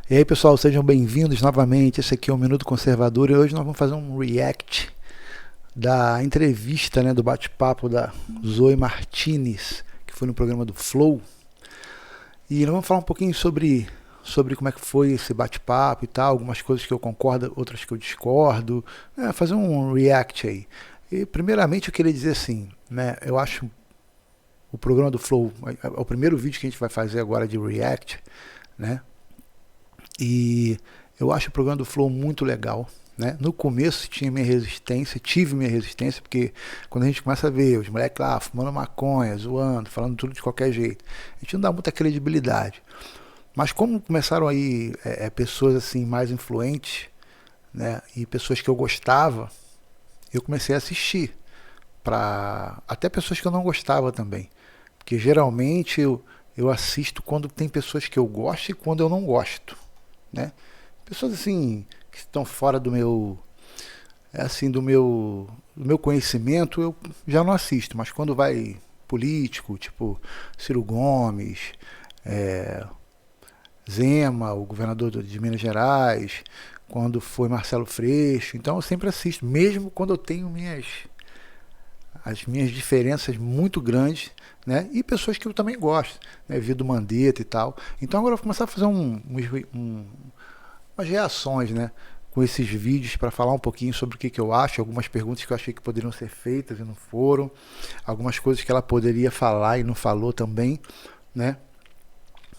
E aí, pessoal, sejam bem-vindos novamente. Esse aqui é o Minuto Conservador e hoje nós vamos fazer um react da entrevista, né, do bate-papo da Zoe Martinez, que foi no programa do Flow. E nós vamos falar um pouquinho sobre como é que foi esse bate-papo e tal, algumas coisas que eu concordo, outras que eu discordo, fazer um react aí. E primeiramente eu queria dizer assim, né, eu acho o programa do Flow, é o primeiro vídeo que a gente vai fazer agora de react, né? E eu acho o programa do Flow muito legal, né? No começo tive minha resistência, porque quando a gente começa a ver os moleques lá fumando maconha, zoando, falando tudo de qualquer jeito, a gente não dá muita credibilidade. Mas como começaram aí pessoas assim mais influentes, né, e pessoas que eu gostava, eu comecei a assistir, para até pessoas que eu não gostava também, porque geralmente eu assisto quando tem pessoas que eu gosto e quando eu não gosto, né? Pessoas assim que estão fora do meu do meu conhecimento, eu já não assisto, mas quando vai político, tipo Ciro Gomes, é, Zema, o governador de Minas Gerais, quando foi Marcelo Freixo, então eu sempre assisto, mesmo quando eu tenho as minhas diferenças muito grandes, né? E pessoas que eu também gosto, né? Vido Mandetta e tal. Então agora eu vou começar a fazer umas reações, né? Com esses vídeos para falar um pouquinho sobre o que eu acho, algumas perguntas que eu achei que poderiam ser feitas e não foram, algumas coisas que ela poderia falar e não falou também, né?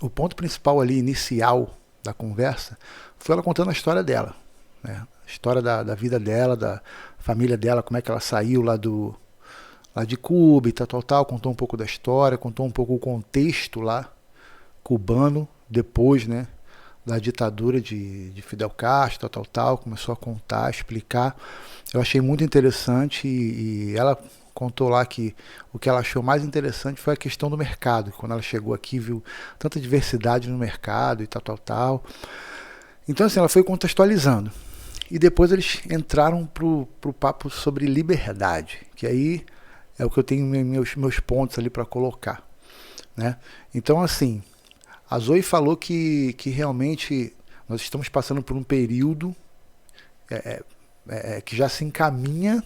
O ponto principal ali, inicial da conversa, foi ela contando a história dela, né? A história da vida dela, da família dela, como é que ela saiu lá de Cuba e tal, contou um pouco da história, contou um pouco o contexto lá cubano, depois, né, da ditadura de Fidel Castro, tal, começou a contar, explicar. Eu achei muito interessante e ela contou lá que o que ela achou mais interessante foi a questão do mercado. Quando ela chegou aqui, viu tanta diversidade no mercado e tal. Então, assim, ela foi contextualizando. E depois eles entraram pro papo sobre liberdade, que aí é o que eu tenho meus pontos ali para colocar, né? Então, assim, a Zoe falou que realmente nós estamos passando por um período que já se encaminha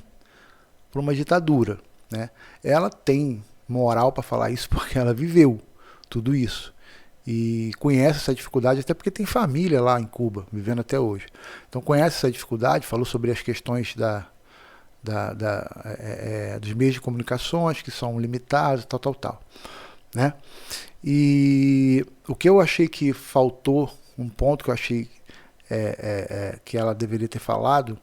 para uma ditadura, né? Ela tem moral para falar isso porque ela viveu tudo isso e conhece essa dificuldade, até porque tem família lá em Cuba, vivendo até hoje. Então conhece essa dificuldade, falou sobre as questões dos meios de comunicações que são limitados, tal, né? E o que eu achei que faltou, um ponto que eu achei que ela deveria ter falado,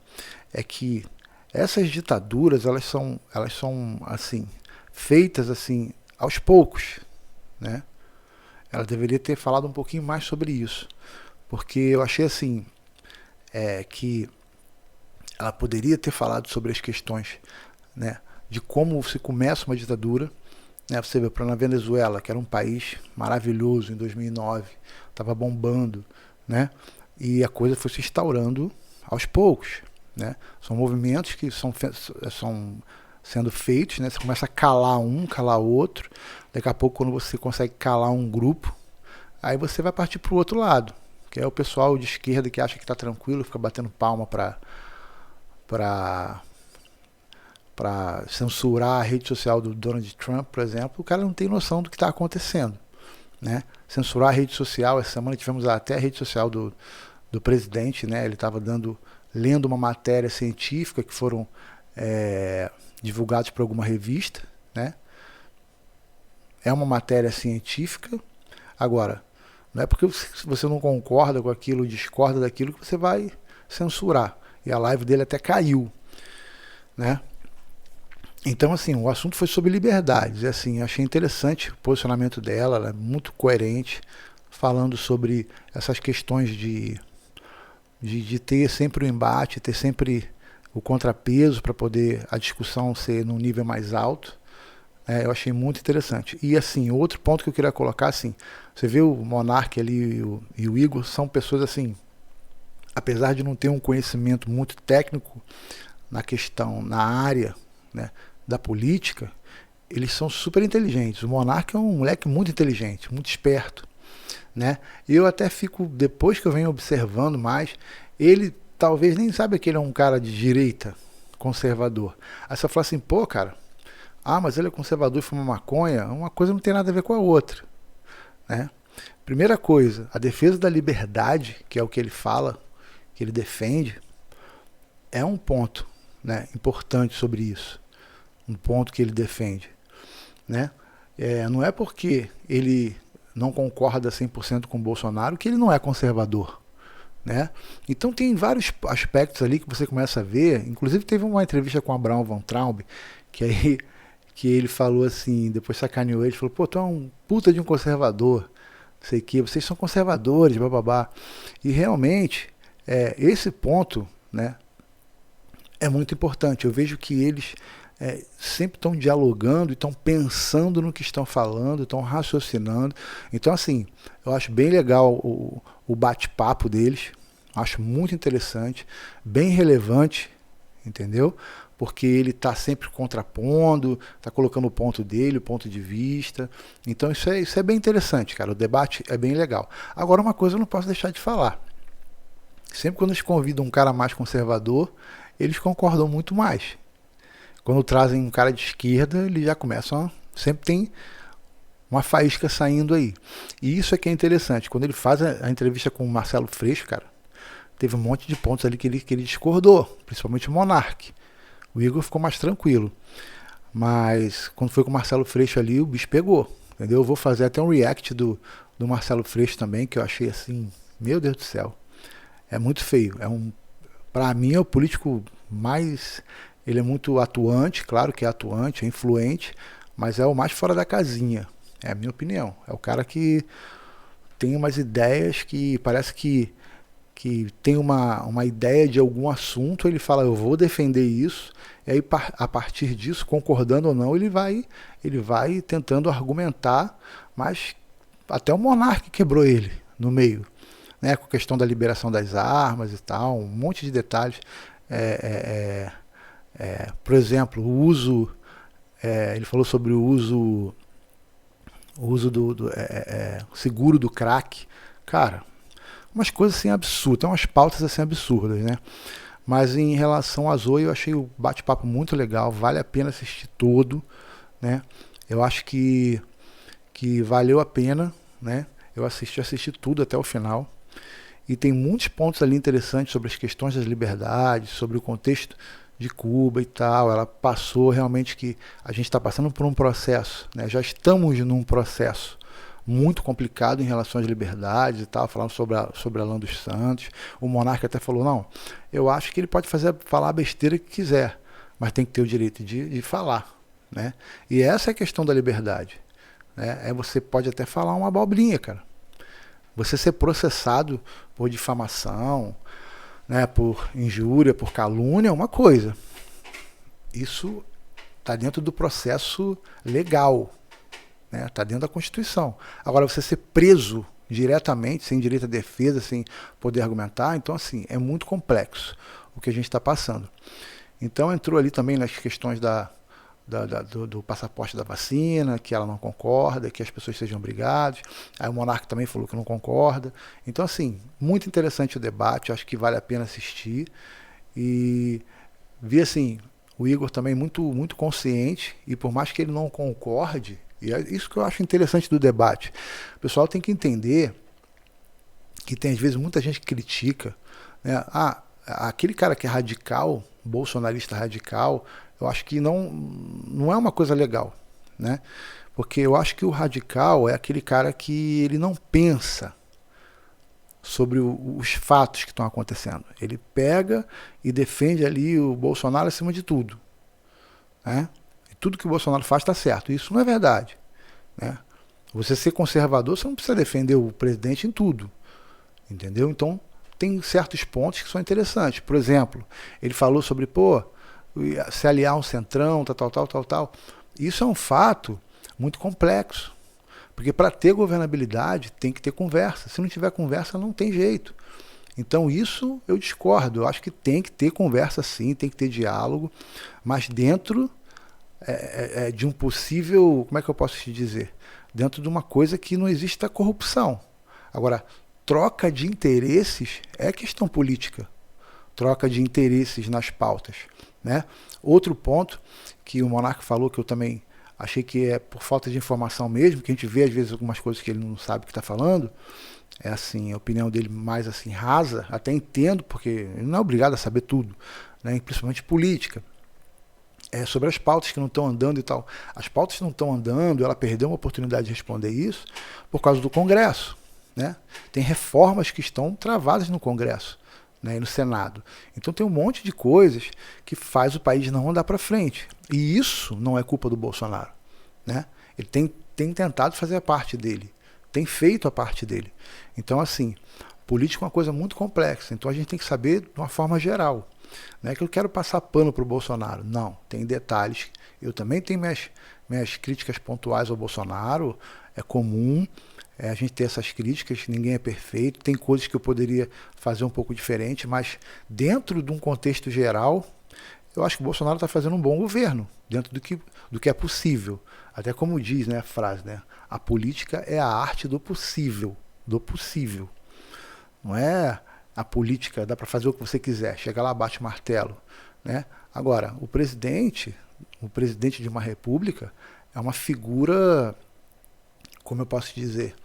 é que essas ditaduras elas são assim feitas assim aos poucos, né? Ela deveria ter falado um pouquinho mais sobre isso, porque eu achei assim que ela poderia ter falado sobre as questões, né, de como se começa uma ditadura, né? Você vê, na Venezuela, que era um país maravilhoso em 2009, estava bombando, né? E a coisa foi se instaurando aos poucos, né? São movimentos que são sendo feitos, né? Você começa a calar um, calar outro. Daqui a pouco, quando você consegue calar um grupo, aí você vai partir para o outro lado, que é o pessoal de esquerda que acha que está tranquilo, fica batendo palma para censurar a rede social do Donald Trump, por exemplo. O cara não tem noção do que está acontecendo, né? Censurar a rede social, essa semana tivemos até a rede social do presidente, né? Ele estava lendo uma matéria científica que foram divulgados por alguma revista, né? É uma matéria científica. Agora, não é porque você não concorda com aquilo, discorda daquilo, que você vai censurar. E a live dele até caiu, né? Então, assim, o assunto foi sobre liberdades. Assim, achei interessante o posicionamento dela, ela é muito coerente, falando sobre essas questões de ter sempre o embate, ter sempre o contrapeso para poder a discussão ser num nível mais alto. Eu achei muito interessante. E assim, outro ponto que eu queria colocar, assim, você vê o Monark ali e o Igor, são pessoas assim, apesar de não ter um conhecimento muito técnico na questão, na área, né, da política, eles são super inteligentes. O Monark é um moleque muito inteligente, muito esperto, né? Eu até fico, depois que eu venho observando mais, ele talvez nem sabe que ele é um cara de direita, conservador. Aí você fala assim, pô, cara, mas ele é conservador e fuma maconha, uma coisa não tem nada a ver com a outra, né? Primeira coisa, a defesa da liberdade, que é o que ele fala, que ele defende, é um ponto, né, importante sobre isso. Um ponto que ele defende, né? Não é porque ele não concorda 100% com o Bolsonaro que ele não é conservador, né? Então tem vários aspectos ali que você começa a ver. Inclusive teve uma entrevista com o Abraham Van Traub, que ele falou assim, depois sacaneou ele, falou, pô, tu é um puta de um conservador, não sei o que, vocês são conservadores, bababá. E realmente, esse ponto, né, é muito importante. Eu vejo que eles sempre estão dialogando e estão pensando no que estão falando, estão raciocinando. Então, assim, eu acho bem legal o bate-papo deles, acho muito interessante, bem relevante, entendeu? Porque ele está sempre contrapondo, está colocando o ponto dele, o ponto de vista. Então isso é bem interessante, cara. O debate é bem legal. Agora, uma coisa eu não posso deixar de falar. Sempre quando eles convidam um cara mais conservador, eles concordam muito mais. Quando trazem um cara de esquerda, eles já começam sempre tem uma faísca saindo aí. E isso é que é interessante. Quando ele faz a entrevista com o Marcelo Freixo, cara, teve um monte de pontos ali que ele discordou, principalmente o Monark. O Igor ficou mais tranquilo. Mas quando foi com o Marcelo Freixo ali, o bicho pegou. Entendeu? Eu vou fazer até um react do Marcelo Freixo também, que eu achei assim, meu Deus do céu. É muito feio. Pra mim é o político mais... Ele é muito atuante, claro que é atuante, é influente, mas é o mais fora da casinha. É a minha opinião. É o cara que tem umas ideias que parece que tem uma ideia de algum assunto, ele fala, eu vou defender isso, e aí a partir disso, concordando ou não, ele vai tentando argumentar, mas até o Monark quebrou ele no meio, né, com a questão da liberação das armas e tal, um monte de detalhes. Por exemplo, o uso, ele falou sobre o uso do seguro do crack, cara, umas coisas assim absurdas, umas pautas assim absurdas, né? Mas em relação a Zoe, eu achei o bate-papo muito legal, vale a pena assistir todo, né? Eu acho que valeu a pena, né? Eu assisti tudo até o final. E tem muitos pontos ali interessantes sobre as questões das liberdades, sobre o contexto de Cuba e tal. Ela passou realmente que a gente está passando por um processo, né? Já estamos num processo muito complicado em relação às liberdades e tal, falando sobre Alan dos Santos. O Monarca até falou, não, eu acho que ele pode falar a besteira que quiser, mas tem que ter o direito de falar, né? E essa é a questão da liberdade, né? Você pode até falar uma abobrinha, cara. Você ser processado por difamação, né, por injúria, por calúnia, é uma coisa. Isso está dentro do processo legal, né? Está dentro da Constituição. Agora, você ser preso diretamente, sem direito à defesa, sem poder argumentar, então, assim, é muito complexo o que a gente está passando. Então, entrou ali também nas questões do passaporte da vacina, que ela não concorda, que as pessoas sejam obrigadas. Aí o Monarca também falou que não concorda. Então, assim, muito interessante o debate, acho que vale a pena assistir. E vi, assim, o Igor também muito, muito consciente, e por mais que ele não concorde, e é isso que eu acho interessante do debate. O pessoal tem que entender que tem, às vezes, muita gente que critica, né? Aquele cara que é radical, bolsonarista radical, eu acho que não é uma coisa legal, né? Porque eu acho que o radical é aquele cara que ele não pensa sobre os fatos que estão acontecendo. Ele pega e defende ali o Bolsonaro acima de tudo, né? Tudo que o Bolsonaro faz está certo. Isso não é verdade, né? Você ser conservador, você não precisa defender o presidente em tudo, entendeu? Então, tem certos pontos que são interessantes. Por exemplo, ele falou sobre, se aliar um centrão, tal. Isso é um fato muito complexo. Porque para ter governabilidade, tem que ter conversa. Se não tiver conversa, não tem jeito. Então, isso eu discordo. Eu acho que tem que ter conversa sim, tem que ter diálogo, mas dentro de um possível, como é que eu posso te dizer? Dentro de uma coisa que não existe a corrupção. Agora, troca de interesses é questão política. Troca de interesses nas pautas, né? Outro ponto que o Monarca falou, que eu também achei que é por falta de informação mesmo, que a gente vê às vezes algumas coisas que ele não sabe o que está falando, é assim, a opinião dele mais assim rasa, até entendo, porque ele não é obrigado a saber tudo, né? Principalmente política. Sobre as pautas que não estão andando e tal. As pautas não estão andando, ela perdeu uma oportunidade de responder isso por causa do Congresso, né? Tem reformas que estão travadas no Congresso, né, e no Senado. Então tem um monte de coisas que faz o país não andar para frente. E isso não é culpa do Bolsonaro, né? Ele tem tentado fazer a parte dele, tem feito a parte dele. Então, assim, política é uma coisa muito complexa. Então a gente tem que saber de uma forma geral. Não é que eu quero passar pano para o Bolsonaro. Não, tem detalhes. Eu também tenho minhas críticas pontuais ao Bolsonaro. É comum a gente ter essas críticas. Ninguém é perfeito. Tem coisas que eu poderia fazer um pouco diferente. Mas dentro de um contexto geral, eu acho que o Bolsonaro está fazendo um bom governo. Dentro do que é possível. Até como diz, né, a frase, né? A política é a arte do possível. Do possível. Não é... A política dá para fazer o que você quiser, chega lá, bate o martelo, né? Agora, o presidente de uma república é uma figura, como eu posso dizer,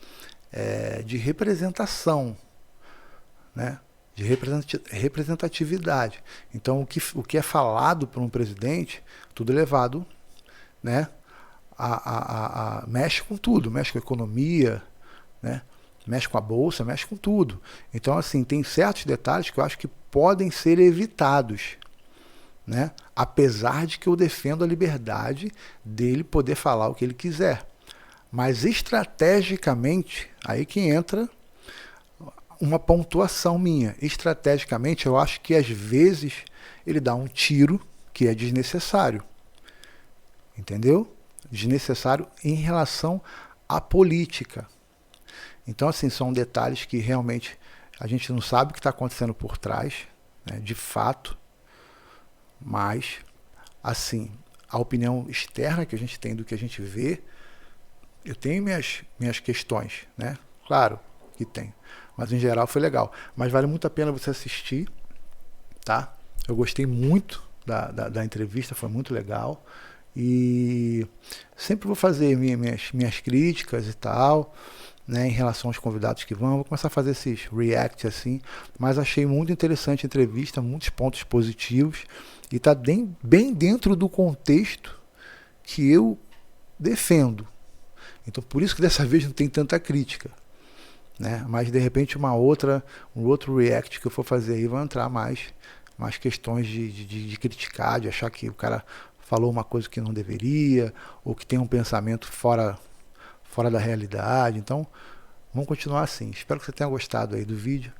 de representação, né? De representatividade. Então, o que é falado por um presidente, tudo é levado, né? Mexe com tudo, mexe com a economia, né? Mexe com a bolsa, mexe com tudo. Então, assim, tem certos detalhes que eu acho que podem ser evitados, né? Apesar de que eu defendo a liberdade dele poder falar o que ele quiser. Mas estrategicamente, aí que entra uma pontuação minha. Estrategicamente, eu acho que às vezes ele dá um tiro que é desnecessário. Entendeu? Desnecessário em relação à política. Então, assim, são detalhes que realmente a gente não sabe o que está acontecendo por trás, né, de fato, mas, assim, a opinião externa que a gente tem do que a gente vê, eu tenho minhas questões, né? Claro que tem, mas em geral foi legal. Mas vale muito a pena você assistir, tá? Eu gostei muito da entrevista, foi muito legal. E sempre vou fazer minhas críticas e tal, né, em relação aos convidados que vão começar a fazer esses react assim, mas achei muito interessante a entrevista, muitos pontos positivos e está bem dentro do contexto que eu defendo. Então por isso que dessa vez não tem tanta crítica, né? Mas de repente um outro react que eu for fazer aí vai entrar mais questões de criticar, de achar que o cara falou uma coisa que não deveria, ou que tem um pensamento fora da realidade. Então, vamos continuar assim. Espero que você tenha gostado aí do vídeo.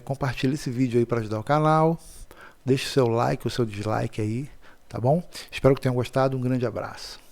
Compartilhe esse vídeo aí para ajudar o canal. Deixe o seu like, o seu dislike aí, tá bom? Espero que tenham gostado. Um grande abraço.